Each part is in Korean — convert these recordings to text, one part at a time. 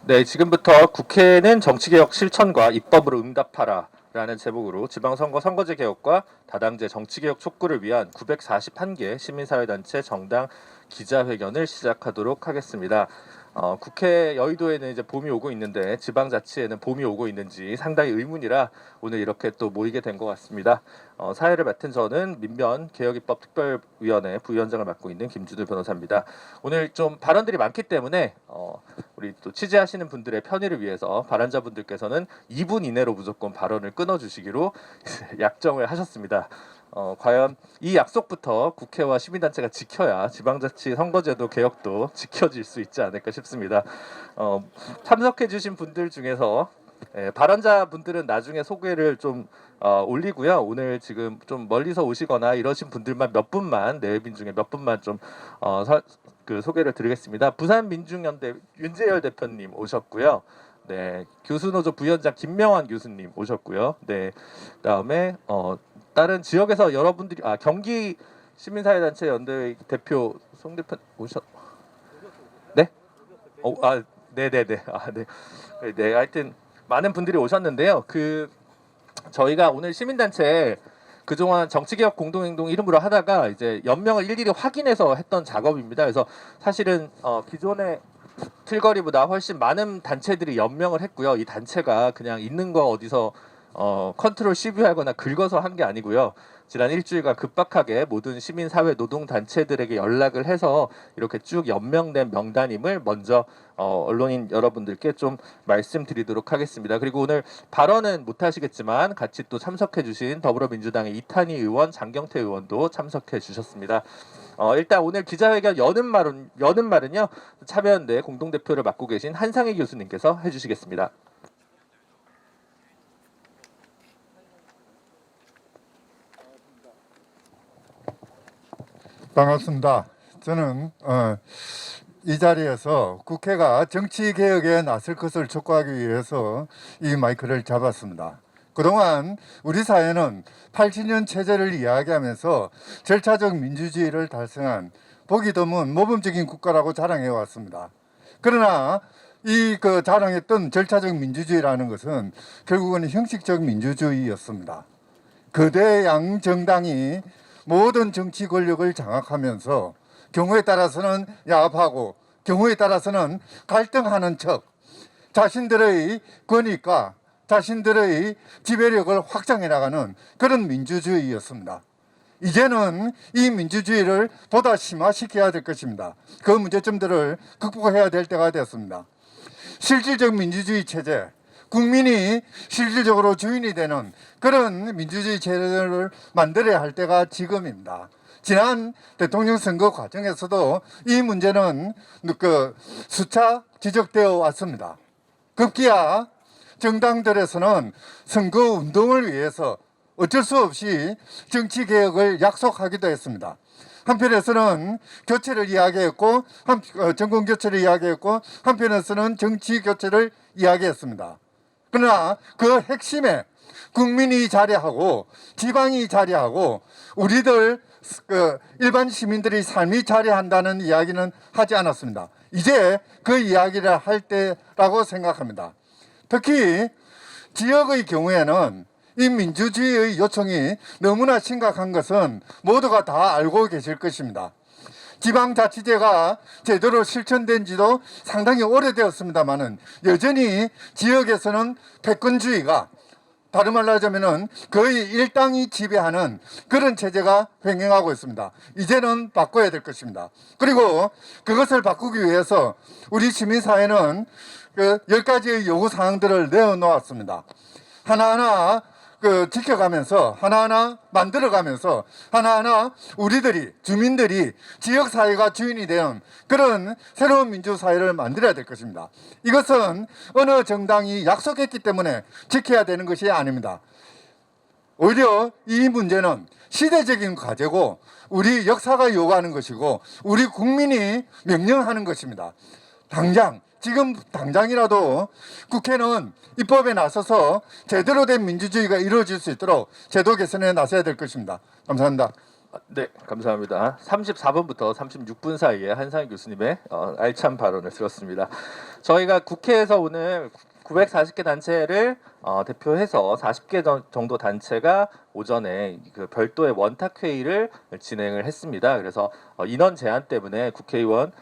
네, 지금부터 국회는 정치개혁 실천과 입법으로 응답하라 라는 제목으로 지방선거 선거제 개혁과 다당제 정치개혁 촉구를 위한 941개 시민사회단체 정당 기자회견을 시작하도록 하겠습니다. 국회 여의도에는 이제 봄이 오고 있는데 지방자치에는 봄이 오고 있는지 상당히 의문이라 오늘 이렇게 또 모이게 된 것 같습니다. 사회를 맡은 저는 민변 개혁입법 특별위원회 부위원장을 맡고 있는 김준우 변호사입니다. 오늘 좀 발언들이 많기 때문에 우리 또 취재하시는 분들의 편의를 위해서 발언자분들께서는 2분 이내로 무조건 발언을 끊어주시기로 약정을 하셨습니다. 과연 이 약속부터 국회와 시민단체가 지켜야 지방자치 선거제도 개혁도 지켜질 수 있지 않을까 싶습니다. 참석해주신 분들 중에서 발언자 분들은 나중에 소개를 좀 올리고요. 오늘 지금 좀 멀리서 오시거나 이러신 분들만 몇 분만 내빈 중에 몇 분만 좀 소개를 드리겠습니다. 부산민중연대 윤재열 대표님 오셨고요. 네, 교수노조 부위원장 김명환 교수님 오셨고요. 네, 그다음에 다른 지역에서 여러분들이 경기 시민사회단체 연대 대표 송 대표 네? 네네네. 네. 네, 하여튼 많은 분들이 오셨는데요. 저희가 오늘 시민단체 그동안 정치개혁 공동행동 이름으로 하다가 이제 연명을 일일이 확인해서 했던 작업입니다. 그래서 사실은 기존의 틀거리보다 훨씬 많은 단체들이 연명을 했고요. 이 단체가 그냥 있는 거 어디서 컨트롤 시뷰하거나 긁어서 한 게 아니고요. 지난 일주일간 급박하게 모든 시민사회 노동단체들에게 연락을 해서 이렇게 쭉 연명된 명단임을 먼저 언론인 여러분들께 좀 말씀드리도록 하겠습니다. 그리고 오늘 발언은 못하시겠지만 같이 또 참석해주신 더불어민주당의 이탄희 의원, 장경태 의원도 참석해주셨습니다. 일단 오늘 기자회견 여는 말은요 참여연대 공동대표를 맡고 계신 한상희 교수님께서 해주시겠습니다. 반갑습니다. 저는 이 자리에서 국회가 정치개혁에 나설 것을 촉구하기 위해서 이 마이크를 잡았습니다. 그동안 우리 사회는 80년 체제를 이야기하면서 절차적 민주주의를 달성한 보기 드문 모범적인 국가라고 자랑해 왔습니다. 그러나 자랑했던 절차적 민주주의라는 것은 결국은 형식적 민주주의였습니다. 거대 양 정당이 모든 정치 권력을 장악하면서 경우에 따라서는 야합하고 경우에 따라서는 갈등하는 척 자신들의 권위과 자신들의 지배력을 확장해 나가는 그런 민주주의였습니다. 이제는 이 민주주의를 보다 심화시켜야 될 것입니다. 그 문제점들을 극복해야 될 때가 되었습니다. 실질적 민주주의 체제, 국민이 실질적으로 주인이 되는 그런 민주주의 체제를 만들어야 할 때가 지금입니다. 지난 대통령 선거 과정에서도 이 문제는 수차 지적되어 왔습니다. 급기야 정당들에서는 선거 운동을 위해서 어쩔 수 없이 정치개혁을 약속하기도 했습니다. 한편에서는 교체를 이야기했고 정권 교체를 이야기했고 한편에서는 정치 교체를 이야기했습니다. 그러나 그 핵심에 국민이 자리하고 지방이 자리하고 우리들 일반 시민들의 삶이 자리한다는 이야기는 하지 않았습니다. 이제 그 이야기를 할 때라고 생각합니다. 특히 지역의 경우에는 이 민주주의의 요청이 너무나 심각한 것은 모두가 다 알고 계실 것입니다. 지방자치제가 제대로 실천된 지도 상당히 오래되었습니다만은 여전히 지역에서는 패권주의가 다른 말로 하자면은 거의 일당이 지배하는 그런 체제가 횡행하고 있습니다. 이제는 바꿔야 될 것입니다. 그리고 그것을 바꾸기 위해서 우리 시민사회는 10가지의 요구사항들을 내어놓았습니다. 하나하나 지켜가면서 하나하나 만들어가면서 하나하나 우리들이 주민들이 지역사회가 주인이 되는 그런 새로운 민주사회를 만들어야 될 것입니다. 이것은 어느 정당이 약속했기 때문에 지켜야 되는 것이 아닙니다. 오히려 이 문제는 시대적인 과제고 우리 역사가 요구하는 것이고 우리 국민이 명령하는 것입니다. 지금 당장이라도 국회는 입법에 나서서 제대로 된 민주주의가 이루어질 수 있도록 제도 개선에 나서야 될 것입니다. 감사합니다. 네, 감사합니다. 34분부터 36분 사이에 한상희 교수님의 알찬 발언을 들었습니다. 저희가 국회에서 오늘 940개 단체를 대표해서 40개 정도 단체가 오전에 그 별도의 원탁 회의를 진행을 했습니다. 그래서 인원 제한 때문에 국회의원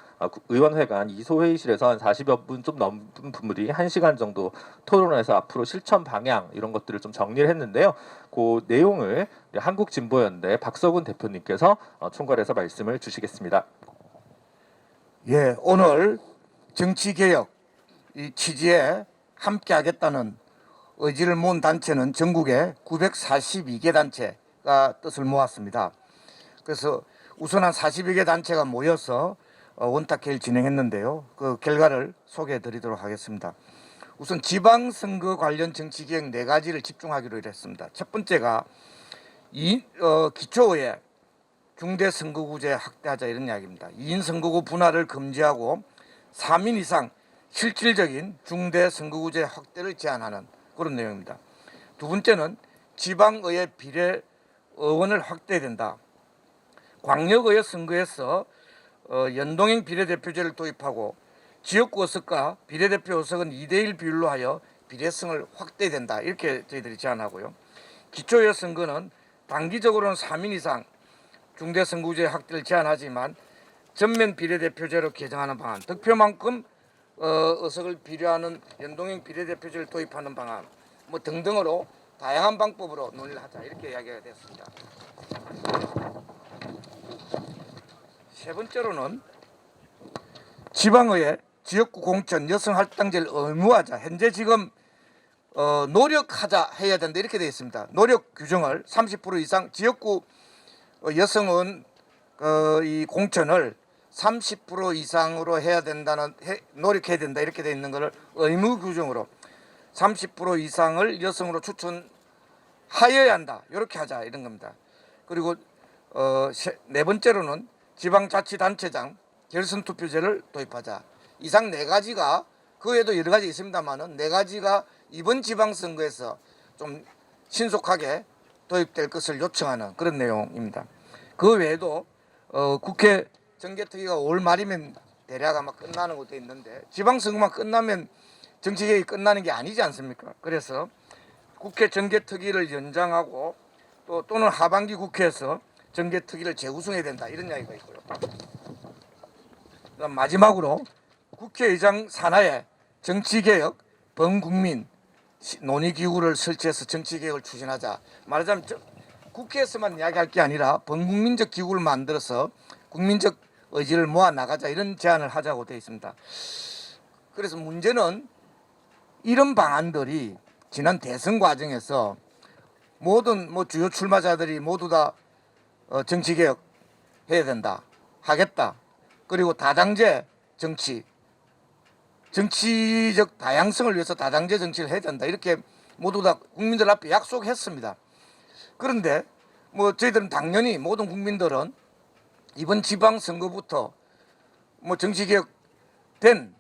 의원회관 이소 회의실에서 한 40여 분 좀 넘는 분들이 1시간 정도 토론해서 앞으로 실천 방향 이런 것들을 좀 정리를 했는데요. 그 내용을 한국진보연대 박서군 대표님께서 총괄해서 말씀을 주시겠습니다. 예, 오늘 정치개혁 이 취지에 함께하겠다는 의지를 모은 단체는 전국에 942개 단체가 뜻을 모았습니다. 그래서 우선 한 40여 개 단체가 모여서 원탁회의를 진행했는데요. 그 결과를 소개해 드리도록 하겠습니다. 우선 지방선거 관련 정치개혁 4가지를 집중하기로 했습니다. 첫 번째가 기초의회 중대선거구제 확대하자 이런 이야기입니다. 2인 선거구 분할을 금지하고 3인 이상 실질적인 중대선거구제 확대를 제한하는 그런 내용입니다. 두 번째는 지방의회 비례 의원을 확대해야 된다. 광역의회 선거에서 연동형 비례대표제를 도입하고 지역구 의석과 비례대표 의석은 2대1 비율로 하여 비례성을 확대해야 된다. 이렇게 저희들이 제안하고요. 기초의회 선거는 단기적으로는 3인 이상 중대선거구제 확대를 제한하지만 전면 비례대표제로 개정하는 방안, 득표만큼 의석을 비례하는 연동형 비례대표제를 도입하는 방안 뭐 등등으로 다양한 방법으로 논의를 하자 이렇게 이야기가 됐습니다. 세 번째로는 지방의회 지역구 공천 여성 할당제를 의무화하자. 현재 지금 노력하자 해야 된다 이렇게 되어 있습니다. 노력 규정을 30% 이상 지역구 여성은 이 공천을 30% 이상으로 해야 된다는 노력해야 된다 이렇게 되어 있는 것을 의무 규정으로 30% 이상을 여성으로 추천하여야 한다 이렇게 하자 이런 겁니다. 그리고 네 번째로는 지방자치단체장 결선투표제를 도입하자. 이상 4가지가 그 외에도 여러 가지 있습니다만은 4가지가 이번 지방선거에서 좀 신속하게 도입될 것을 요청하는 그런 내용입니다. 그 외에도 국회 정개특위가 5월 말이면 대략 아마 끝나는 것도 있는데 지방선거만 끝나면 정치개혁이 끝나는 게 아니지 않습니까? 그래서 국회 정개특위를 연장하고 또는 하반기 국회에서 정개특위를 재구성해야 된다 이런 이야기가 있고요. 그다음 마지막으로 국회의장 산하에 정치개혁 범국민 논의기구를 설치해서 정치개혁을 추진하자. 말하자면 국회에서만 이야기할 게 아니라 범국민적 기구를 만들어서 국민적 의지를 모아 나가자 이런 제안을 하자고 되어 있습니다. 그래서 문제는 이런 방안들이 지난 대선 과정에서 모든 주요 출마자들이 모두 다 정치개혁 해야 된다 하겠다. 그리고 다당제 정치적 다양성을 위해서 다당제 정치를 해야 된다 이렇게 모두 다 국민들 앞에 약속했습니다. 그런데 저희들은 당연히 모든 국민들은 이번 지방선거부터 정치개혁된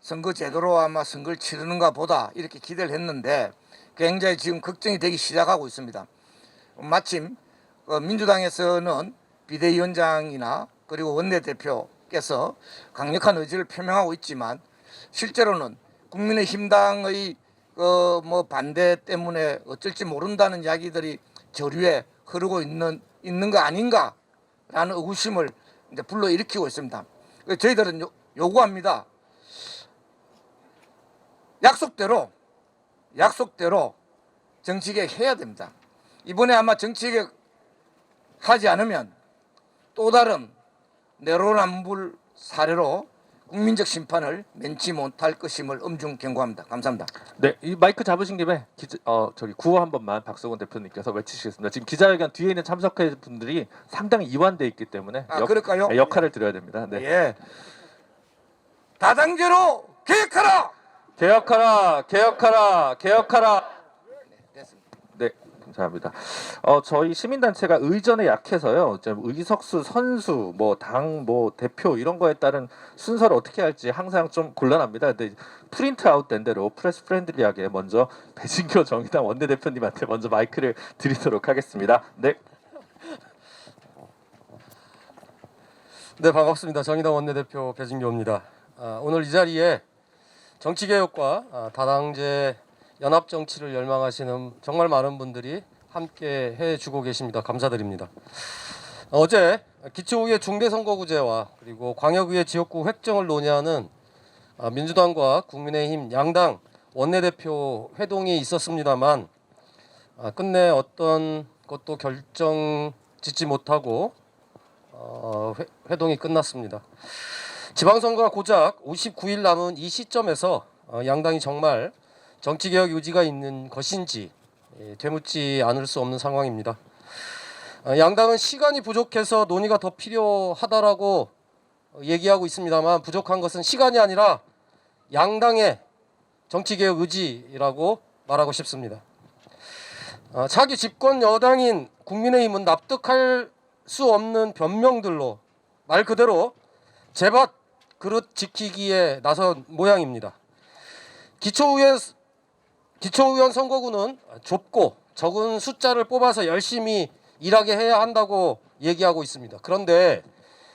선거제도로 아마 선거를 치르는가 보다 이렇게 기대를 했는데 굉장히 지금 걱정이 되기 시작하고 있습니다. 마침 민주당에서는 비대위원장이나 그리고 원내대표께서 강력한 의지를 표명하고 있지만 실제로는 국민의힘당의 반대 때문에 어쩔지 모른다는 이야기들이 저류에 흐르고 있는 거 아닌가라는 의구심을 이제 불러일으키고 있습니다. 저희들은 요구합니다. 약속대로 정치개혁 해야 됩니다. 이번에 아마 정치개혁 하지 않으면 또 다른 내로남불 사례로 국민적 심판을 면치 못할 것임을 엄중 경고합니다. 감사합니다. 네, 이 마이크 잡으신 김에 구호 한 번만 박서군 대표님께서 외치시겠습니다. 지금 기자회견 뒤에 있는 참석해 분들이 상당히 이완돼 있기 때문에 그럴까요? 역할을 드려야 됩니다. 네. 예. 다당제로 개혁하라. 개혁하라. 네, 됐습니다. 네, 감사합니다. 저희 시민단체가 의전에 약해서요. 의석수, 선수, 당, 대표 이런 거에 따른 순서를 어떻게 할지 항상 좀 곤란합니다. 근데 프린트 아웃된 대로 프레스 프렌들리하게 먼저 배진교 정의당 원내대표님한테 먼저 마이크를 드리도록 하겠습니다. 네. 네, 반갑습니다. 정의당 원내대표 배진교입니다. 오늘 이 자리에 정치개혁과 다당제 연합정치를 열망하시는 정말 많은 분들이 함께 해주고 계십니다. 감사드립니다. 어제 기초의회 중대선거구제와 그리고 광역의회 지역구 획정을 논의하는 민주당과 국민의힘 양당 원내대표 회동이 있었습니다만 끝내 어떤 것도 결정 짓지 못하고 회동이 끝났습니다. 지방선거가 고작 59일 남은 이 시점에서 양당이 정말 정치개혁 의지가 있는 것인지 되묻지 않을 수 없는 상황입니다. 양당은 시간이 부족해서 논의가 더 필요하다라고 얘기하고 있습니다만 부족한 것은 시간이 아니라 양당의 정치개혁 의지라고 말하고 싶습니다. 차기 집권 여당인 국민의힘은 납득할 수 없는 변명들로 말 그대로 제밭 그릇 지키기에 나선 모양입니다. 기초의원 선거구는 좁고 적은 숫자를 뽑아서 열심히 일하게 해야 한다고 얘기하고 있습니다. 그런데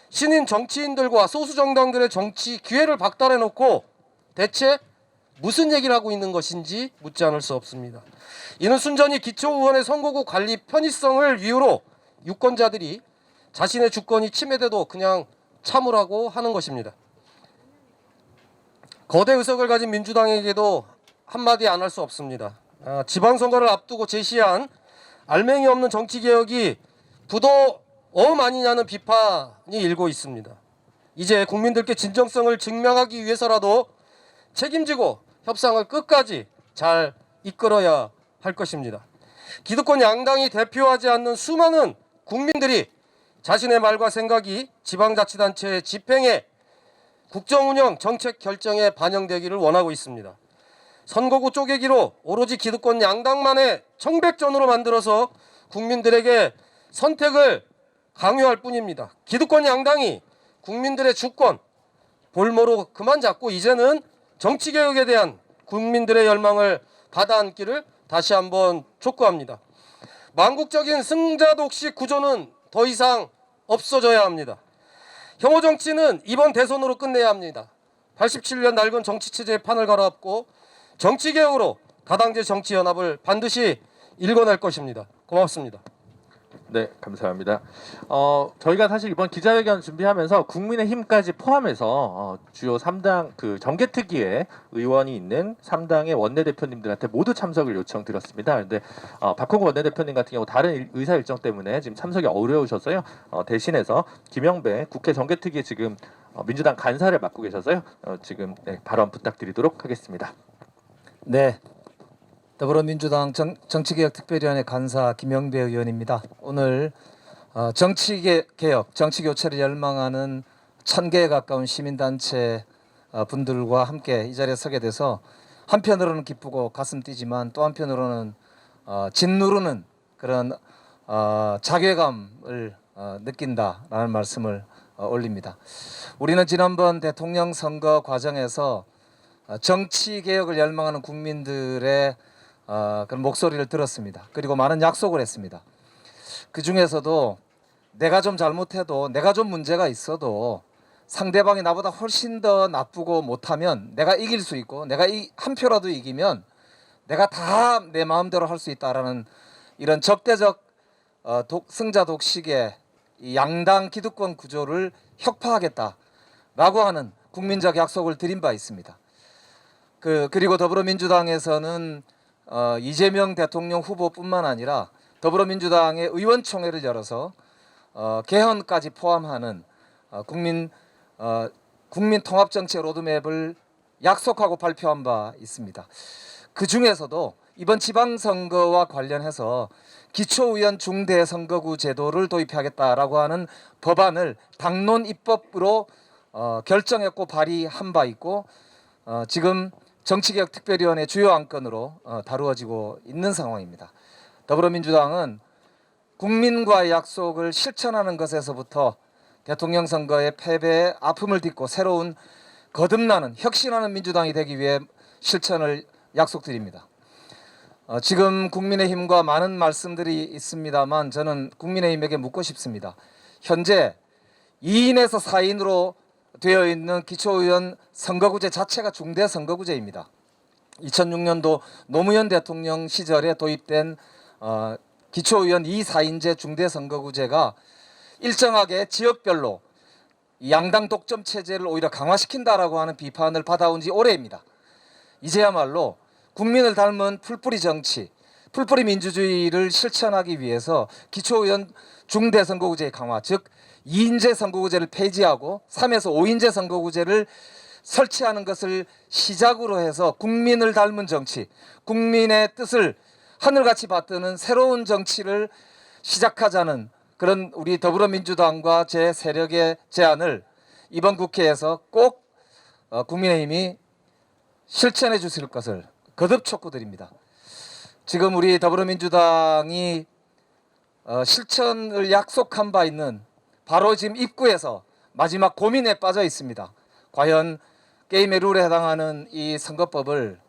신인 정치인들과 소수 정당들의 정치 기회를 박탈해 놓고 대체 무슨 얘기를 하고 있는 것인지 묻지 않을 수 없습니다. 이는 순전히 기초의원의 선거구 관리 편의성을 이유로 유권자들이 자신의 주권이 침해돼도 그냥 참으라고 하는 것입니다. 거대 의석을 가진 민주당에게도 한마디 안 할 수 없습니다. 지방선거를 앞두고 제시한 알맹이 없는 정치개혁이 부도엄 아니냐는 비판이 일고 있습니다. 이제 국민들께 진정성을 증명하기 위해서라도 책임지고 협상을 끝까지 잘 이끌어야 할 것입니다. 기득권 양당이 대표하지 않는 수많은 국민들이 자신의 말과 생각이 지방자치단체의 집행에 국정운영 정책 결정에 반영되기를 원하고 있습니다. 선거구 쪼개기로 오로지 기득권 양당만의 청백전으로 만들어서 국민들에게 선택을 강요할 뿐입니다. 기득권 양당이 국민들의 주권 볼모로 그만 잡고 이제는 정치개혁에 대한 국민들의 열망을 받아안기를 다시 한번 촉구합니다. 망국적인 승자독식 구조는 더 이상 없어져야 합니다. 혐오 정치는 이번 대선으로 끝내야 합니다. 87년 낡은 정치체제의 판을 갈아엎고 정치개혁으로 다당제 정치연합을 반드시 일궈낼 것입니다. 고맙습니다. 네, 감사합니다. 저희가 사실 이번 기자회견 준비하면서 국민의힘까지 포함해서 주요 3당 그 정개특위에 의원이 있는 3당의 원내대표님들한테 모두 참석을 요청드렸습니다. 그런데 박홍구 원내대표님 같은 경우 다른 의사 일정 때문에 지금 참석이 어려우셔서요. 대신해서 김영배 국회 정개특위에 지금 민주당 간사를 맡고 계셔서요. 지금 발언 부탁드리도록 하겠습니다. 네, 더불어민주당 정치개혁특별위원회 간사 김영배 의원입니다. 오늘 정치개혁, 정치교체를 열망하는 1000개에 가까운 시민단체 분들과 함께 이 자리에 서게 돼서 한편으로는 기쁘고 가슴 뛰지만 또 한편으로는 짓누르는 그런 자괴감을 느낀다라는 말씀을 올립니다. 우리는 지난번 대통령 선거 과정에서 정치 개혁을 열망하는 국민들의 그런 목소리를 들었습니다. 그리고 많은 약속을 했습니다. 그 중에서도 내가 좀 잘못해도, 내가 좀 문제가 있어도 상대방이 나보다 훨씬 더 나쁘고 못하면 내가 이길 수 있고, 내가 한 표라도 이기면 내가 다 내 마음대로 할 수 있다라는 이런 적대적 승자 독식의 이 양당 기득권 구조를 혁파하겠다라고 하는 국민적 약속을 드린 바 있습니다. 그리고 더불어민주당에서는 이재명 대통령 후보뿐만 아니라 더불어민주당의 의원총회를 열어서 개헌까지 포함하는 국민 통합정책 로드맵을 약속하고 발표한 바 있습니다. 그 중에서도 이번 지방선거와 관련해서 기초의원 중대선거구 제도를 도입하겠다라고 하는 법안을 당론 입법으로 결정했고 발의한 바 있고 지금 정치개혁특별위원회 주요 안건으로 다루어지고 있는 상황입니다. 더불어민주당은 국민과의 약속을 실천하는 것에서부터 대통령 선거의 패배의 아픔을 딛고 새로운 거듭나는 혁신하는 민주당이 되기 위해 실천을 약속드립니다. 지금 국민의힘과 많은 말씀들이 있습니다만 저는 국민의힘에게 묻고 싶습니다. 현재 2인에서 4인으로 되어 있는 기초의원 선거구제 자체가 중대 선거구제입니다. 2006년도 노무현 대통령 시절에 도입된 기초의원 2, 4인제 중대 선거구제가 일정하게 지역별로 양당 독점 체제를 오히려 강화시킨다라고 하는 비판을 받아온 지 오래입니다. 이제야말로 국민을 닮은 풀뿌리 정치, 풀뿌리 민주주의를 실천하기 위해서 기초의원 중대 선거구제의 강화, 즉 2인제 선거구제를 폐지하고 3에서 5인제 선거구제를 설치하는 것을 시작으로 해서 국민을 닮은 정치, 국민의 뜻을 하늘같이 받드는 새로운 정치를 시작하자는 그런 우리 더불어민주당과 제 세력의 제안을 이번 국회에서 꼭 국민의힘이 실천해 주실 것을 거듭 촉구드립니다. 지금 우리 더불어민주당이 실천을 약속한 바 있는 바로 지금 입구에서 마지막 고민에 빠져 있습니다. 과연 게임의 룰에 해당하는 이 선거법을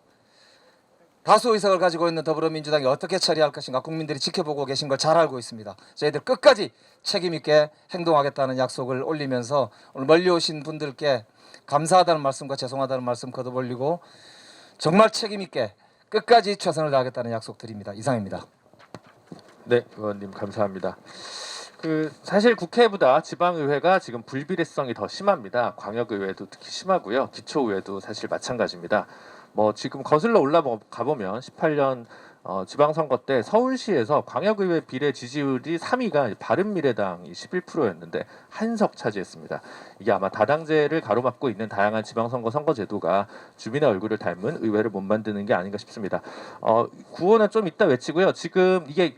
다수 의석을 가지고 있는 더불어민주당이 어떻게 처리할 것인가 국민들이 지켜보고 계신 걸 잘 알고 있습니다. 저희들 끝까지 책임 있게 행동하겠다는 약속을 올리면서 오늘 멀리 오신 분들께 감사하다는 말씀과 죄송하다는 말씀 거듭 올리고 정말 책임 있게 끝까지 최선을 다하겠다는 약속 드립니다. 이상입니다. 네, 의원님 감사합니다. 사실 국회보다 지방의회가 지금 불비례성이 더 심합니다. 광역의회도 특히 심하고요. 기초의회도 사실 마찬가지입니다. 지금 거슬러 올라가 보면 18년 지방선거 때 서울시에서 광역의회 비례 지지율이 3위가 바른미래당이 11%였는데 한 석 차지했습니다. 이게 아마 다당제를 가로막고 있는 다양한 지방선거 선거제도가 주민의 얼굴을 닮은 의회를 못 만드는 게 아닌가 싶습니다. 구호는 좀 이따 외치고요. 지금 이게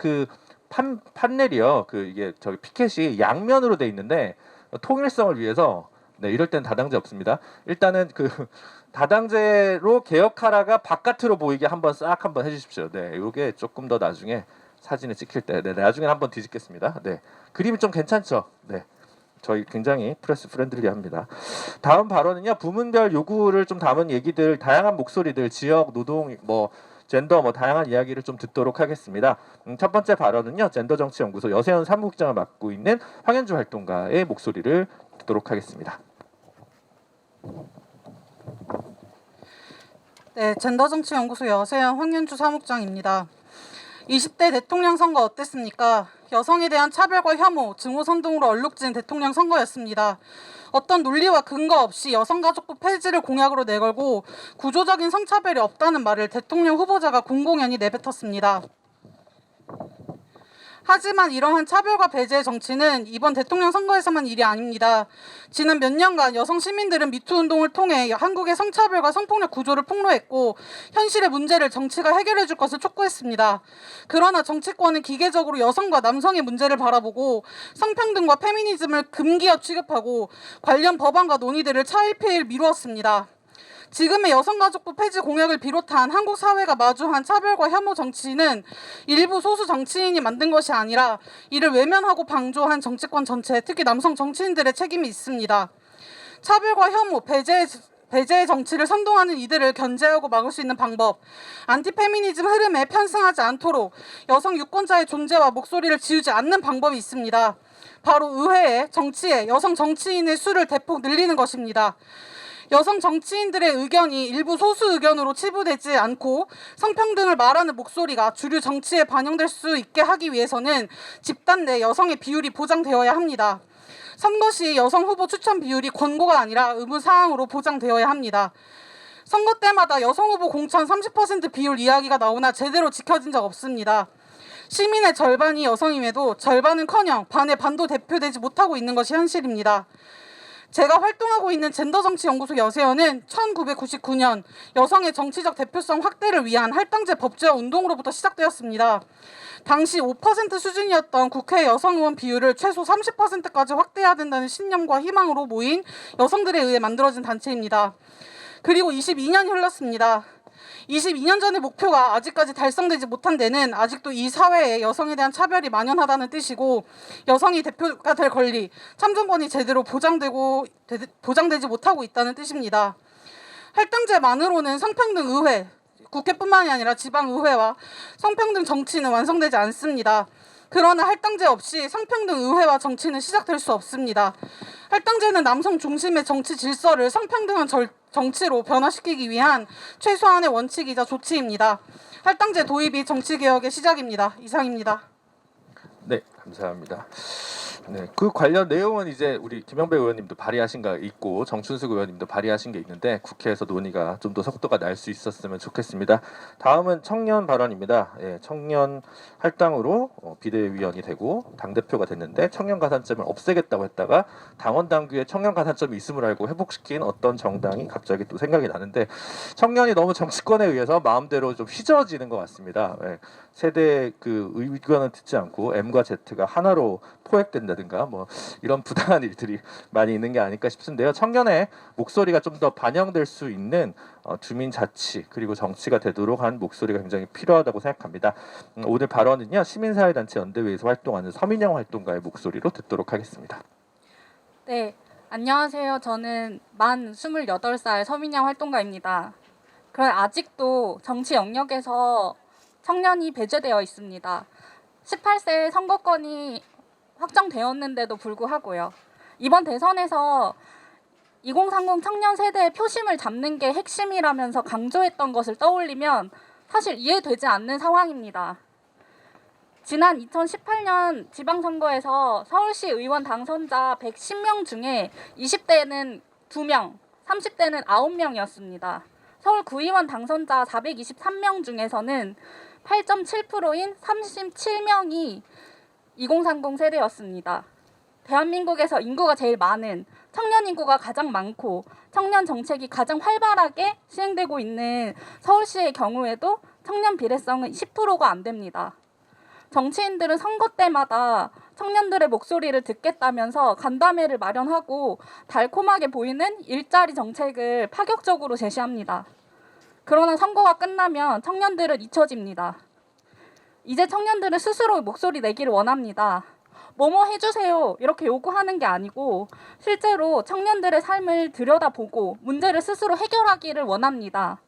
판넬이요. 이게 저기 피켓이 양면으로 돼 있는데 통일성을 위해서 이럴 땐 다당제 없습니다. 일단은 다당제로 개혁하라가 바깥으로 보이게 한번 해주십시오. 네, 이게 조금 더 나중에 사진을 찍힐 때, 나중에 한번 뒤집겠습니다. 네, 그림이 좀 괜찮죠? 네, 저희 굉장히 프레스 프렌들리합니다. 다음 발언은요, 부문별 요구를 좀 담은 얘기들, 다양한 목소리들, 지역, 노동, 젠더, 다양한 이야기를 좀 듣도록 하겠습니다. 첫 번째 발언은요, 젠더정치연구소 여세현 사무국장을 맡고 있는 황현주 활동가의 목소리를 듣도록 하겠습니다. 네, 젠더정치연구소 여세현 황현주 사무국장입니다. 20대 대통령 선거 어땠습니까? 여성에 대한 차별과 혐오, 증오선동으로 얼룩진 대통령 선거였습니다. 어떤 논리와 근거 없이 여성가족부 폐지를 공약으로 내걸고 구조적인 성차별이 없다는 말을 대통령 후보자가 공공연히 내뱉었습니다. 하지만 이러한 차별과 배제의 정치는 이번 대통령 선거에서만 일이 아닙니다. 지난 몇 년간 여성 시민들은 미투 운동을 통해 한국의 성차별과 성폭력 구조를 폭로했고 현실의 문제를 정치가 해결해 줄 것을 촉구했습니다. 그러나 정치권은 기계적으로 여성과 남성의 문제를 바라보고 성평등과 페미니즘을 금기어 취급하고 관련 법안과 논의들을 차일피일 미루었습니다. 지금의 여성가족부 폐지 공약을 비롯한 한국 사회가 마주한 차별과 혐오 정치는 일부 소수 정치인이 만든 것이 아니라 이를 외면하고 방조한 정치권 전체, 특히 남성 정치인들의 책임이 있습니다. 차별과 혐오, 배제의 정치를 선동하는 이들을 견제하고 막을 수 있는 방법, 안티페미니즘 흐름에 편승하지 않도록 여성 유권자의 존재와 목소리를 지우지 않는 방법이 있습니다. 바로 의회에, 정치에 여성 정치인의 수를 대폭 늘리는 것입니다. 여성 정치인들의 의견이 일부 소수 의견으로 치부되지 않고 성평등을 말하는 목소리가 주류 정치에 반영될 수 있게 하기 위해서는 집단 내 여성의 비율이 보장되어야 합니다. 선거 시 여성 후보 추천 비율이 권고가 아니라 의무사항으로 보장되어야 합니다. 선거 때마다 여성 후보 공천 30% 비율 이야기가 나오나 제대로 지켜진 적 없습니다. 시민의 절반이 여성임에도 절반은커녕 반의 반도 대표되지 못하고 있는 것이 현실입니다. 제가 활동하고 있는 젠더정치연구소 여세현은 1999년 여성의 정치적 대표성 확대를 위한 할당제 법제화 운동으로부터 시작되었습니다. 당시 5% 수준이었던 국회 여성 의원 비율을 최소 30%까지 확대해야 된다는 신념과 희망으로 모인 여성들에 의해 만들어진 단체입니다. 그리고 22년이 흘렀습니다. 22년 전의 목표가 아직까지 달성되지 못한 데는 아직도 이 사회에 여성에 대한 차별이 만연하다는 뜻이고 여성이 대표가 될 권리, 참정권이 제대로 보장되지 못하고 있다는 뜻입니다. 할당제만으로는 성평등 의회, 국회뿐만이 아니라 지방의회와 성평등 정치는 완성되지 않습니다. 그러나 할당제 없이 성평등 의회와 정치는 시작될 수 없습니다. 할당제는 남성 중심의 정치 질서를 성평등한 정치로 변화시키기 위한 최소한의 원칙이자 조치입니다. 할당제 도입이 정치개혁의 시작입니다. 이상입니다. 네, 감사합니다. 네, 그 관련 내용은 이제 우리 김영배 의원님도 발의하신 거 있고 정춘숙 의원님도 발의하신 게 있는데 국회에서 논의가 좀 더 속도가 날 수 있었으면 좋겠습니다. 다음은 청년 발언입니다. 예, 청년 할당으로 비대위원이 되고 당대표가 됐는데 청년 가산점을 없애겠다고 했다가 당원 당규에 청년 가산점이 있음을 알고 회복시킨 어떤 정당이 갑자기 또 생각이 나는데 청년이 너무 정치권에 의해서 마음대로 좀 휘저어지는 것 같습니다. 예, 세대 그 의견을 듣지 않고 M과 Z가 하나로 포획된다든가 뭐 이런 부당한 일들이 많이 있는 게 아닐까 싶은데요. 청년의 목소리가 좀 더 반영될 수 있는 주민 자치 그리고 정치가 되도록 한 목소리가 굉장히 필요하다고 생각합니다. 오늘 발언은요 시민사회단체 연대회에서 활동하는 서민영 활동가의 목소리로 듣도록 하겠습니다. 네, 안녕하세요. 저는 만 28살 서민영 활동가입니다. 그럼 아직도 정치 영역에서 청년이 배제되어 있습니다. 18세 선거권이 확정되었는데도 불구하고요. 이번 대선에서 2030 청년 세대의 표심을 잡는 게 핵심이라면서 강조했던 것을 떠올리면 사실 이해되지 않는 상황입니다. 지난 2018년 지방선거에서 서울시 의원 당선자 110명 중에 20대는 2명, 30대는 9명이었습니다. 서울 구의원 당선자 423명 중에서는 8.7%인 37명이 2030 세대였습니다. 대한민국에서 인구가 제일 많은 청년 인구가 가장 많고 청년 정책이 가장 활발하게 시행되고 있는 서울시의 경우에도 청년 비례성은 10%가 안 됩니다. 정치인들은 선거 때마다 청년들의 목소리를 듣겠다면서 간담회를 마련하고 달콤하게 보이는 일자리 정책을 파격적으로 제시합니다. 그러나 선거가 끝나면 청년들은 잊혀집니다. 이제 청년들은 스스로 목소리 내기를 원합니다. 뭐뭐 해주세요 이렇게 요구하는 게 아니고 실제로 청년들의 삶을 들여다보고 문제를 스스로 해결하기를 원합니다.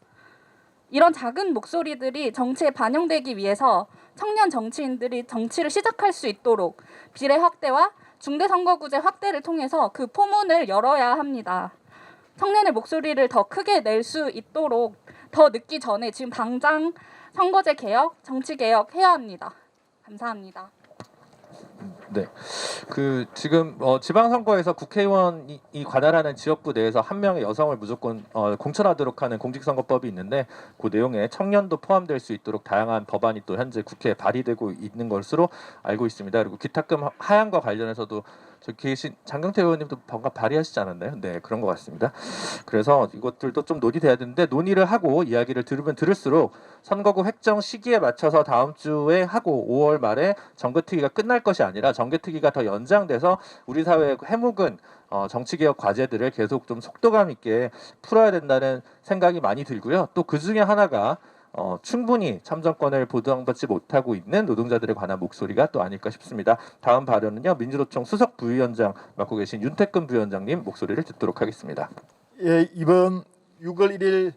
이런 작은 목소리들이 정치에 반영되기 위해서 청년 정치인들이 정치를 시작할 수 있도록 비례 확대와 중대선거구제 확대를 통해서 그 포문을 열어야 합니다. 청년의 목소리를 더 크게 낼 수 있도록 더 늦기 전에 지금 당장 선거제 개혁, 정치 개혁 해야 합니다. 감사합니다. 네, 그 지금 지방선거에서 국회의원이 관할하는 지역구 내에서 한 명의 여성을 무조건 공천하도록 하는 공직선거법이 있는데 그 내용에 청년도 포함될 수 있도록 다양한 법안이 또 현재 국회에 발의되고 있는 것으로 알고 있습니다. 그리고 기탁금 하향과 관련해서도 저기 계신 장경태 의원님도 방금 발의하시지 않았나요? 네, 그런 것 같습니다. 그래서 이것들도 좀 논의돼야 되는데 논의를 하고 이야기를 들으면 들을수록 선거구 획정 시기에 맞춰서 다음 주에 하고 5월 말에 정개특위가 끝날 것이 아니라 정개특위가 더 연장돼서 우리 사회의 해묵은 정치개혁 과제들을 계속 좀 속도감 있게 풀어야 된다는 생각이 많이 들고요. 또 그 중에 하나가 충분히 참정권을 보장받지 못하고 있는 노동자들에 관한 목소리가 또 아닐까 싶습니다. 다음 발언은요. 민주노총 수석 부위원장 맡고 계신 윤태근 부위원장님 목소리를 듣도록 하겠습니다. 예, 이번 6월 1일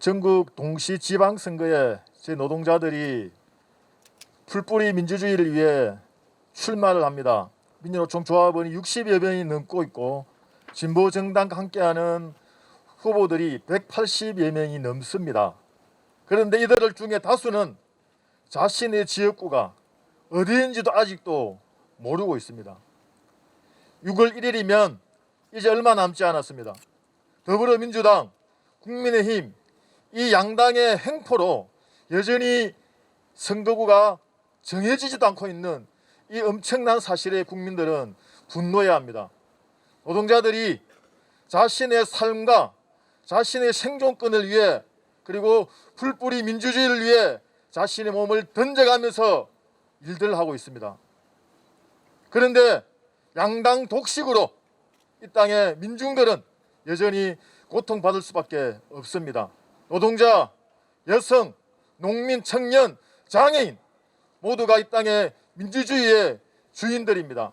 전국 동시 지방선거에 제 노동자들이 풀뿌리 민주주의를 위해 출마를 합니다. 민주노총 조합원이 60여 명이 넘고 있고 진보 정당과 함께하는 후보들이 180여 명이 넘습니다. 그런데 이들 중에 다수는 자신의 지역구가 어디인지도 아직도 모르고 있습니다. 6월 1일이면 이제 얼마 남지 않았습니다. 더불어민주당, 국민의힘 이 양당의 행포로 여전히 선거구가 정해지지도 않고 있는 이 엄청난 사실에 국민들은 분노해야 합니다. 노동자들이 자신의 삶과 자신의 생존권을 위해 그리고 풀뿌리 민주주의를 위해 자신의 몸을 던져가면서 일들을 하고 있습니다. 그런데 양당 독식으로 이 땅의 민중들은 여전히 고통받을 수밖에 없습니다. 노동자, 여성, 농민, 청년, 장애인 모두가 이 땅의 민주주의의 주인들입니다.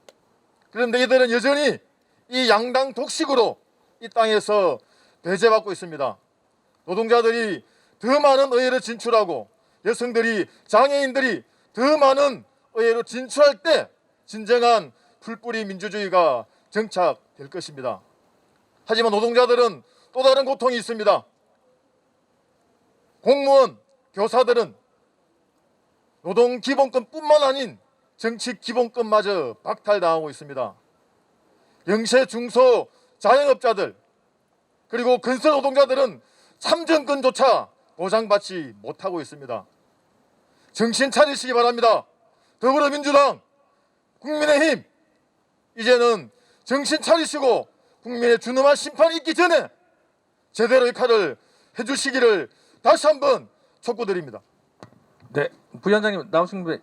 그런데 이들은 여전히 이 양당 독식으로 이 땅에서 배제받고 있습니다. 노동자들이 더 많은 의회를 진출하고 여성들이 장애인들이 더 많은 의회로 진출할 때 진정한 풀뿌리 민주주의가 정착될 것입니다. 하지만 노동자들은 또 다른 고통이 있습니다. 공무원, 교사들은 노동기본권뿐만 아닌 정치기본권마저 박탈당하고 있습니다. 영세, 중소, 자영업자들 그리고 건설 노동자들은 참정권조차 보장받지 못하고 있습니다. 정신 차리시기 바랍니다. 더불어민주당, 국민의힘 이제는 정신 차리시고 국민의 준엄한 심판이 있기 전에 제대로 역할을 해주시기를 다시 한번 촉구드립니다. 네, 부위원장님 나오신 분에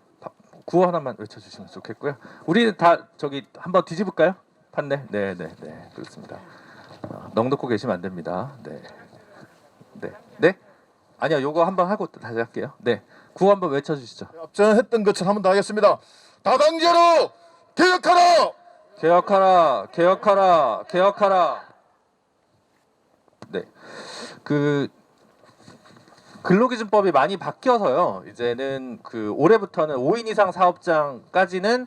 구호 하나만 외쳐주시면 좋겠고요. 우리 다 저기 한번 뒤집을까요? 판넬? 네, 그렇습니다. 넋놓고 계시면 안 됩니다. 네. 아니요, 요거 한번 하고 다시 할게요. 네, 구호 한번 외쳐주시죠. 앞전 했던 것처럼 한번 더 하겠습니다. 다당제로 개혁하라! 개혁하라. 네, 그 근로기준법이 많이 바뀌어서요. 이제는 그 올해부터는 5인 이상 사업장까지는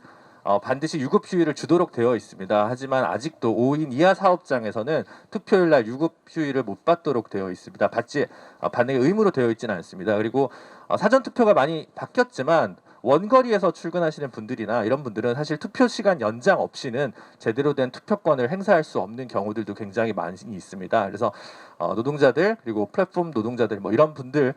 반드시 유급 휴일을 주도록 되어 있습니다. 하지만 아직도 5인 이하 사업장에서는 투표일 날 유급 휴일을 못 받도록 되어 있습니다. 받는 게 의무로 되어 있지는 않습니다. 그리고 사전 투표가 많이 바뀌었지만 원거리에서 출근하시는 분들이나 이런 분들은 사실 투표 시간 연장 없이는 제대로 된 투표권을 행사할 수 없는 경우들도 굉장히 많이 있습니다. 그래서 노동자들 그리고 플랫폼 노동자들 뭐 이런 분들이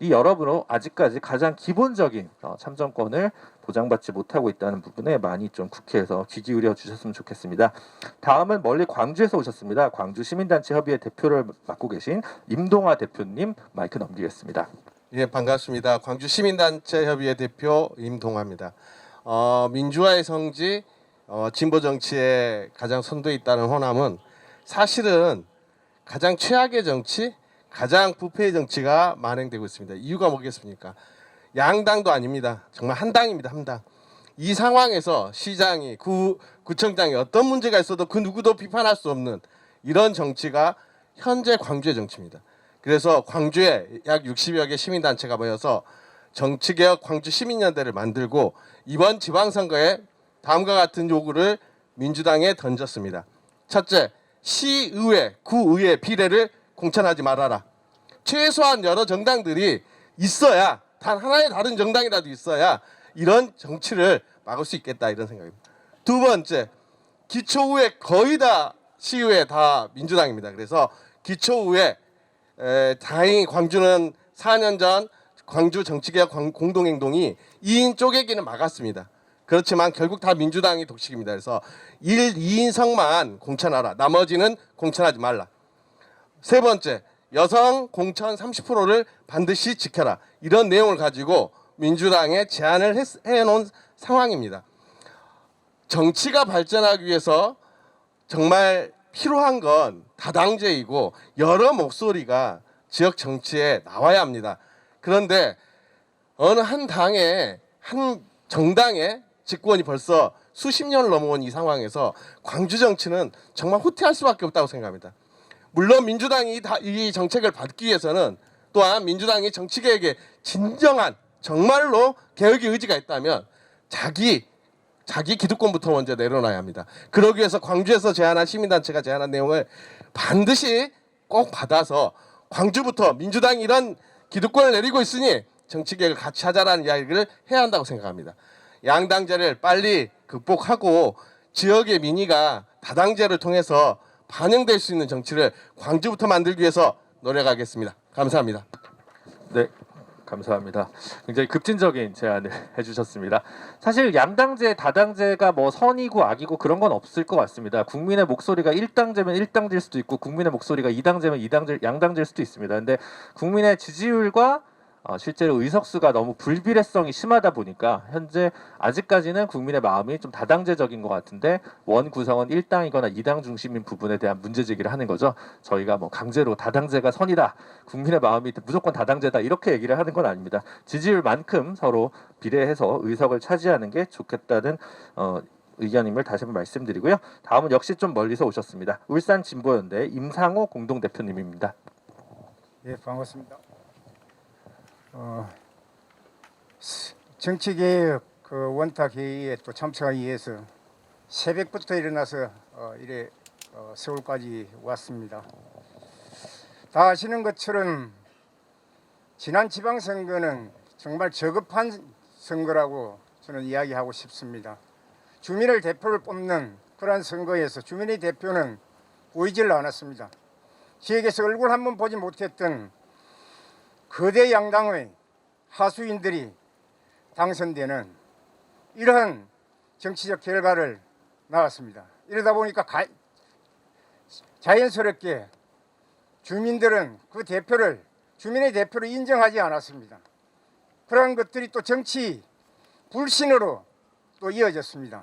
여러모로 아직까지 가장 기본적인 참정권을 보장받지 못하고 있다는 부분에 많이 좀 국회에서 귀 기울여 주셨으면 좋겠습니다. 다음은 멀리 광주에서 오셨습니다. 광주 시민단체 협의회 대표를 맡고 계신 임동화 대표님 마이크 넘기겠습니다. 예, 반갑습니다. 광주 시민단체 협의회 대표 임동화입니다. 민주화의 성지, 진보 정치에 가장 선두에 있다는 호남은 사실은 가장 최악의 정치, 가장 부패의 정치가 만행되고 있습니다. 이유가 뭐겠습니까? 양당도 아닙니다. 정말 한 당입니다. 한 당. 이 상황에서 시장이 구청장이 어떤 문제가 있어도 그 누구도 비판할 수 없는 이런 정치가 현재 광주의 정치입니다. 그래서 광주에 약 60여 개 시민단체가 모여서 정치개혁 광주 시민연대를 만들고 이번 지방선거에 다음과 같은 요구를 민주당에 던졌습니다. 첫째, 시의회, 구의회 비례를 공천하지 말아라. 최소한 여러 정당들이 있어야, 단 하나의 다른 정당이라도 있어야 이런 정치를 막을 수 있겠다, 이런 생각입니다. 두 번째, 기초의회 거의 다 시의회 다 민주당입니다. 그래서 기초의회 다행히 광주는 4년 전 광주 정치개혁 공동행동이 2인 쪼개기는 막았습니다. 그렇지만 결국 다 민주당이 독식입니다. 그래서 1, 2인석만 공천하라. 나머지는 공천하지 말라. 세 번째, 여성 공천 30%를 반드시 지켜라. 이런 내용을 가지고 민주당에 제안을 해놓은 상황입니다. 정치가 발전하기 위해서 정말 필요한 건 다당제이고 여러 목소리가 지역 정치에 나와야 합니다. 그런데 어느 한 당에 한 정당의 집권이 벌써 수십 년을 넘어온 이 상황에서 광주 정치는 정말 후퇴할 수밖에 없다고 생각합니다. 물론 민주당이 이 정책을 받기 위해서는 또한 민주당이 정치개혁에 진정한 정말로 개혁의 의지가 있다면 자기 기득권부터 먼저 내려놔야 합니다. 그러기 위해서 광주에서 제안한 시민단체가 제안한 내용을 반드시 꼭 받아서 광주부터 민주당이 이런 기득권을 내리고 있으니 정치개혁을 같이 하자라는 이야기를 해야 한다고 생각합니다. 양당제를 빨리 극복하고 지역의 민의가 다당제를 통해서 반영될 수 있는 정치를 광주부터 만들기 위해서 노력하겠습니다. 감사합니다. 네, 감사합니다. 굉장히 급진적인 제안을 해주셨습니다. 사실 양당제, 다당제가 뭐 선이고 악이고 그런 건 없을 것 같습니다. 국민의 목소리가 1당제면 1당제일 수도 있고 국민의 목소리가 2당제면 양당제일 수도 있습니다. 근데 국민의 지지율과 실제로 의석수가 너무 불비례성이 심하다 보니까 현재 아직까지는 국민의 마음이 좀 다당제적인 것 같은데 원 구성은 1당이거나 2당 중심인 부분에 대한 문제제기를 하는 거죠. 저희가 뭐 강제로 다당제가 선이다, 국민의 마음이 무조건 다당제다 이렇게 얘기를 하는 건 아닙니다. 지지율만큼 서로 비례해서 의석을 차지하는 게 좋겠다는 의견임을 다시 한번 말씀드리고요. 다음은 역시 좀 멀리서 오셨습니다. 울산 진보연대 임상호 공동대표님입니다. 예, 반갑습니다. 정치개혁 그 원탁 회의에 또 참석하기 위해서 새벽부터 일어나서 서울까지 왔습니다. 다 아시는 것처럼 지난 지방선거는 정말 저급한 선거라고 저는 이야기하고 싶습니다. 주민을 대표를 뽑는 그러한 선거에서 주민의 대표는 보이질 않았습니다. 지역에서 얼굴 한번 보지 못했던 거대 양당의 하수인들이 당선되는 이러한 정치적 결과를 나왔습니다. 이러다 보니까 자연스럽게 주민들은 그 대표를 주민의 대표를 인정하지 않았습니다. 그러한 것들이 또 정치 불신으로 또 이어졌습니다.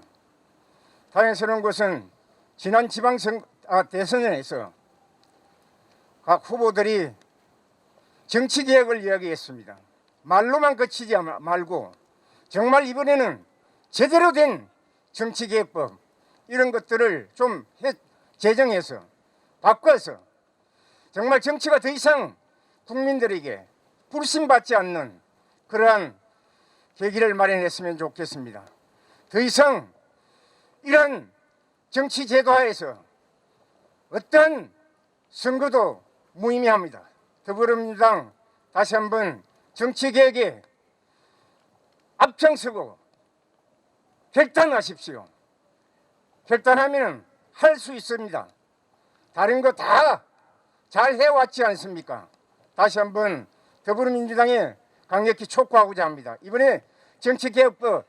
다행스러운 것은 지난 대선에서 각 후보들이 정치개혁을 이야기했습니다. 말로만 그치지 말고 정말 이번에는 제대로 된 정치개혁법 이런 것들을 좀 제정해서 바꿔서 정말 정치가 더 이상 국민들에게 불신받지 않는 그러한 계기를 마련했으면 좋겠습니다. 더 이상 이런 정치 제도하에서 어떤 선거도 무의미합니다. 더불어민주당 다시 한번 정치개혁에 앞장서고 결단하십시오. 결단하면 할 수 있습니다. 다른 거 다 잘 해왔지 않습니까? 다시 한번 더불어민주당에 강력히 촉구하고자 합니다. 이번에 정치개혁법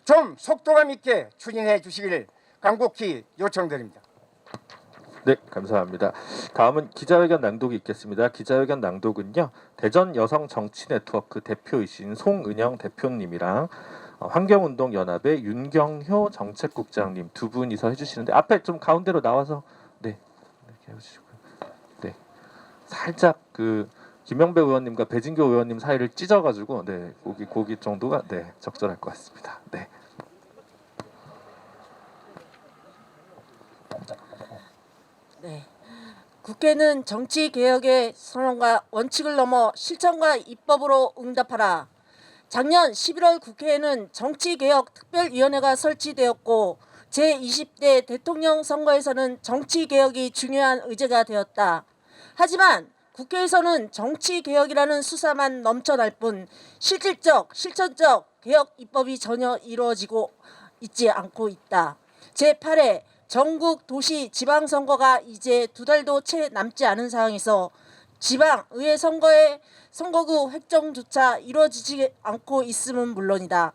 좀 속도감 있게 추진해 주시길 간곡히 요청드립니다. 네, 감사합니다. 다음은 기자회견 낭독이 있겠습니다. 기자회견 낭독은요. 대전 여성 정치 네트워크 대표이신 송은영 대표님이랑 환경운동연합의 윤경효 정책국장님 두 분이서 해주시는데 앞에 좀 가운데로 나와서 네 이렇게 해주시고요. 네, 살짝 그 김영배 의원님과 배진교 의원님 사이를 찢어가지고 네 고기 정도가 네 적절할 것 같습니다. 네. 네. 국회는 정치개혁의 선언과 원칙을 넘어 실천과 입법으로 응답하라. 작년 11월 국회에는 정치개혁 특별위원회가 설치되었고 제20대 대통령 선거에서는 정치개혁이 중요한 의제가 되었다. 하지만 국회에서는 정치개혁이라는 수사만 넘쳐날 뿐 실질적, 실천적 개혁 입법이 전혀 이루어지고 있지 않고 있다. 제8회 전국 도시 지방선거가 이제 2달도 채 남지 않은 상황에서 지방의회 선거의 선거구 획정조차 이루어지지 않고 있음은 물론이다.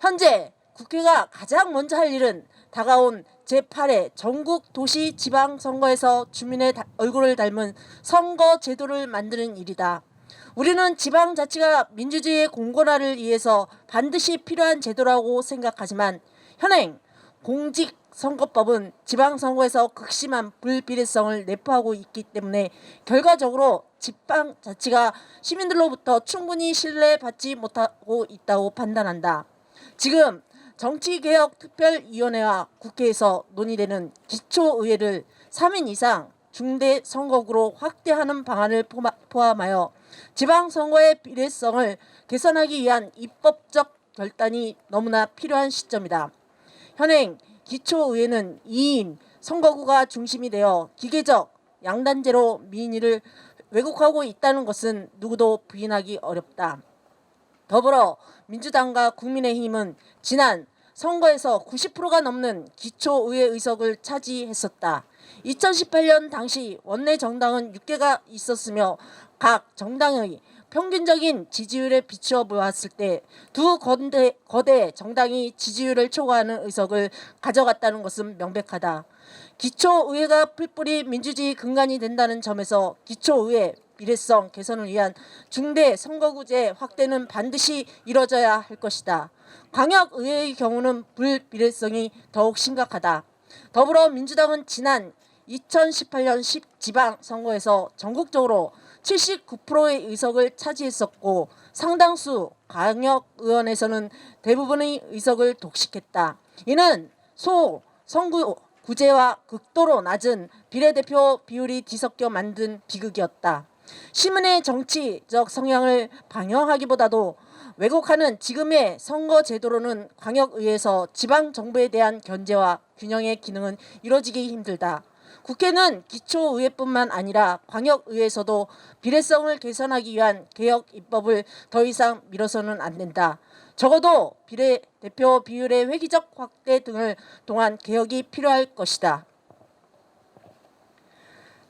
현재 국회가 가장 먼저 할 일은 다가온 제8회 전국 도시 지방선거에서 주민의 얼굴을 닮은 선거 제도를 만드는 일이다. 우리는 지방자치가 민주주의의 공론화를 위해서 반드시 필요한 제도라고 생각하지만 현행 공직선거법은 지방선거에서 극심한 불비례성을 내포하고 있기 때문에 결과적으로 지방자치가 시민들로부터 충분히 신뢰받지 못하고 있다고 판단한다. 지금 정치개혁특별위원회와 국회에서 논의되는 기초의회를 3인 이상 중대 선거구로 확대하는 방안을 포함하여 지방선거의 비례성을 개선하기 위한 입법적 결단이 너무나 필요한 시점이다. 현행 기초의회는 2인 선거구가 중심이 되어 기계적 양단제로 민의를 왜곡하고 있다는 것은 누구도 부인하기 어렵다. 더불어 민주당과 국민의힘은 지난 선거에서 90%가 넘는 기초의회 의석을 차지했었다. 2018년 당시 원내 정당은 6개가 있었으며 각 정당의 평균적인 지지율에 비추어 보았을 때 두 거대 정당이 지지율을 초과하는 의석을 가져갔다는 것은 명백하다. 기초의회가 풀뿌리 민주주의 근간이 된다는 점에서 기초의회 비례성 개선을 위한 중대 선거구제 확대는 반드시 이뤄져야 할 것이다. 광역의회의 경우는 불비례성이 더욱 심각하다. 더불어민주당은 지난 2018년 10지방선거에서 전국적으로 79%의 의석을 차지했었고 상당수 광역의원에서는 대부분의 의석을 독식했다. 이는 선거구제와 극도로 낮은 비례대표 비율이 뒤섞여 만든 비극이었다. 시민의 정치적 성향을 반영하기보다도 왜곡하는 지금의 선거 제도로는 광역의회에서 지방 정부에 대한 견제와 균형의 기능은 이루어지기 힘들다. 국회는 기초의회뿐만 아니라 광역의회에서도 비례성을 개선하기 위한 개혁 입법을 더 이상 미뤄서는 안 된다. 적어도 비례대표 비율의 획기적 확대 등을 통한 개혁이 필요할 것이다.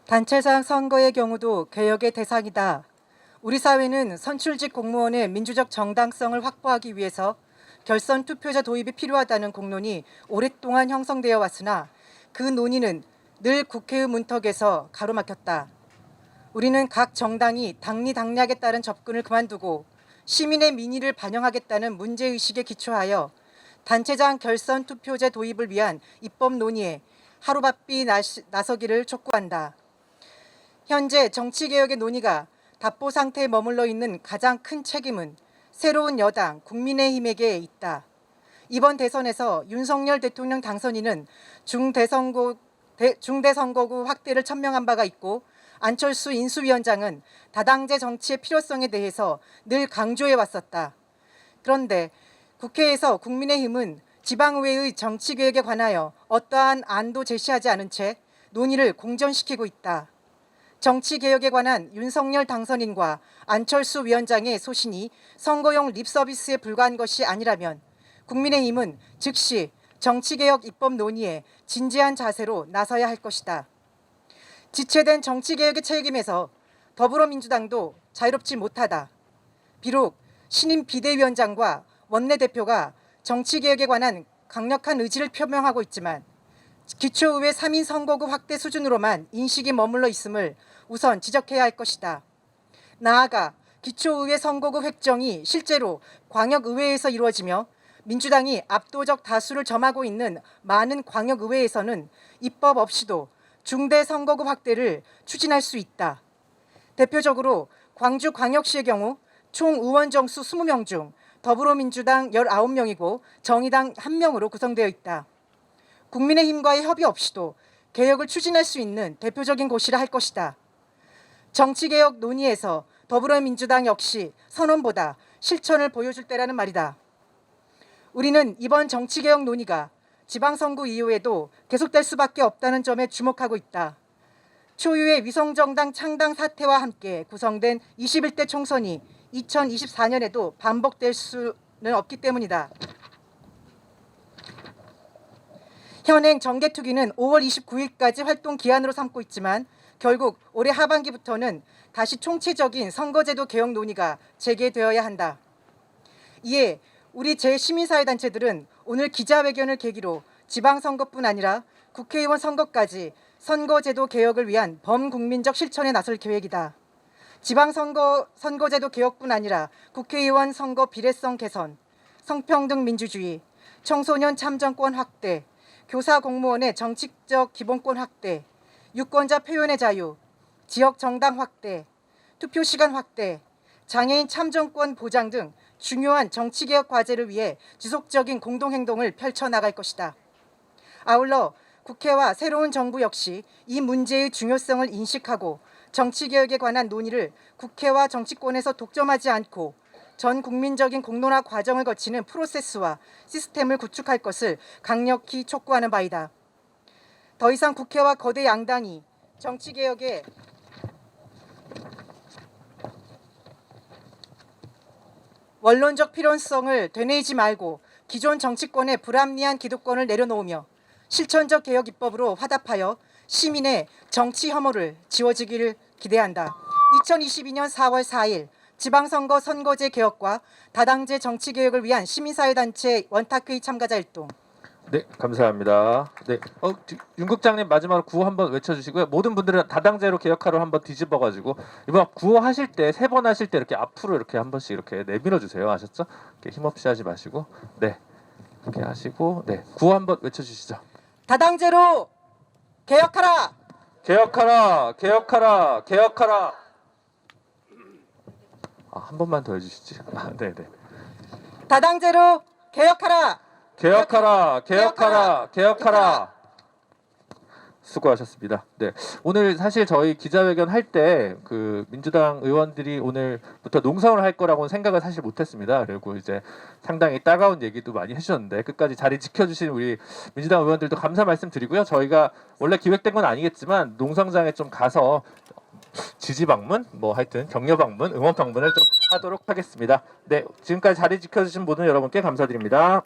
단체장 선거의 경우도 개혁의 대상이다. 우리 사회는 선출직 공무원의 민주적 정당성을 확보하기 위해서 결선 투표자 도입이 필요하다는 공론이 오랫동안 형성되어 왔으나 그 논의는 늘 국회의 문턱에서 가로막혔다. 우리는 각 정당이 당리당략에 따른 접근을 그만두고 시민의 민의를 반영하겠다는 문제의식에 기초하여 단체장 결선 투표제 도입을 위한 입법 논의에 하루바삐 나서기를 촉구한다. 현재 정치개혁의 논의가 답보 상태에 머물러 있는 가장 큰 책임은 새로운 여당 국민의힘에게 있다. 이번 대선에서 윤석열 대통령 당선인은 중대선거구 확대를 천명한 바가 있고 안철수 인수위원장은 다당제 정치의 필요성에 대해서 늘 강조해 왔었다. 그런데 국회에서 국민의힘은 지방의회의 정치개혁에 관하여 어떠한 안도 제시하지 않은 채 논의를 공전시키고 있다. 정치개혁에 관한 윤석열 당선인과 안철수 위원장의 소신이 선거용 립서비스에 불과한 것이 아니라면 국민의힘은 즉시 정치개혁 입법 논의에 진지한 자세로 나서야 할 것이다. 지체된 정치개혁의 책임에서 더불어민주당도 자유롭지 못하다. 비록 신임 비대위원장과 원내대표가 정치개혁에 관한 강력한 의지를 표명하고 있지만 기초의회 3인 선거구 확대 수준으로만 인식이 머물러 있음을 우선 지적해야 할 것이다. 나아가 기초의회 선거구 획정이 실제로 광역의회에서 이루어지며 민주당이 압도적 다수를 점하고 있는 많은 광역의회에서는 입법 없이도 중대 선거구 확대를 추진할 수 있다. 대표적으로 광주광역시의 경우 총 의원 정수 20명 중 더불어민주당 19명이고 정의당 1명으로 구성되어 있다. 국민의힘과의 협의 없이도 개혁을 추진할 수 있는 대표적인 곳이라 할 것이다. 정치개혁 논의에서 더불어민주당 역시 선언보다 실천을 보여줄 때라는 말이다. 우리는 이번 정치개혁 논의가 지방선거 이후에도 계속될 수밖에 없다는 점에 주목하고 있다. 초유의 위성정당 창당 사태와 함께 구성된 21대 총선이 2024년에도 반복될 수는 없기 때문이다. 현행 정개특위는 5월 29일까지 활동 기한으로 삼고 있지만 결국 올해 하반기부터는 다시 총체적인 선거제도 개혁 논의가 재개되어야 한다. 이에 우리 제시민사회단체들은 오늘 기자회견을 계기로 지방선거뿐 아니라 국회의원 선거까지 선거제도 개혁을 위한 범국민적 실천에 나설 계획이다. 선거제도 개혁뿐 아니라 국회의원 선거 비례성 개선, 성평등 민주주의, 청소년 참정권 확대, 교사 공무원의 정치적 기본권 확대, 유권자 표현의 자유, 지역 정당 확대, 투표 시간 확대, 장애인 참정권 보장 등 중요한 정치개혁 과제를 위해 지속적인 공동행동을 펼쳐나갈 것이다. 아울러 국회와 새로운 정부 역시 이 문제의 중요성을 인식하고 정치개혁에 관한 논의를 국회와 정치권에서 독점하지 않고 전 국민적인 공론화 과정을 거치는 프로세스와 시스템을 구축할 것을 강력히 촉구하는 바이다. 더 이상 국회와 거대 양당이 정치개혁에 원론적 필요성을 되뇌이지 말고 기존 정치권의 불합리한 기득권을 내려놓으며 실천적 개혁 입법으로 화답하여 시민의 정치 혐오를 지워주기를 기대한다. 2022년 4월 4일 지방선거 선거제 개혁과 다당제 정치 개혁을 위한 시민사회단체 원탁회의 참가자 일동. 네, 감사합니다. 네, 윤 국장님 마지막으로 구호 한번 외쳐주시고요. 모든 분들은 다당제로 개혁하러 한번 뒤집어가지고 이번 구호 하실 때 3번 하실 때 이렇게 앞으로 이렇게 한 번씩 이렇게 내밀어 주세요. 아셨죠? 이렇게 힘없이 하지 마시고, 네, 이렇게 하시고, 네, 구호 한번 외쳐주시죠. 다당제로 개혁하라. 개혁하라, 개혁하라, 개혁하라. 한 번만 더 해주시지. 네, 네. 다당제로 개혁하라. 개혁하라, 개혁하라, 개혁하라. 수고하셨습니다. 네, 오늘 사실 저희 기자회견 할 때 그 민주당 의원들이 오늘부터 농성을 할 거라고는 생각을 사실 못했습니다. 그리고 이제 상당히 따가운 얘기도 많이 해주셨는데 끝까지 자리 지켜주신 우리 민주당 의원들도 감사 말씀드리고요. 저희가 원래 기획된 건 아니겠지만 농성장에 좀 가서 지지 방문, 뭐 하여튼 격려 방문, 응원 방문을 좀 하도록 하겠습니다. 네, 지금까지 자리 지켜주신 모든 여러분께 감사드립니다.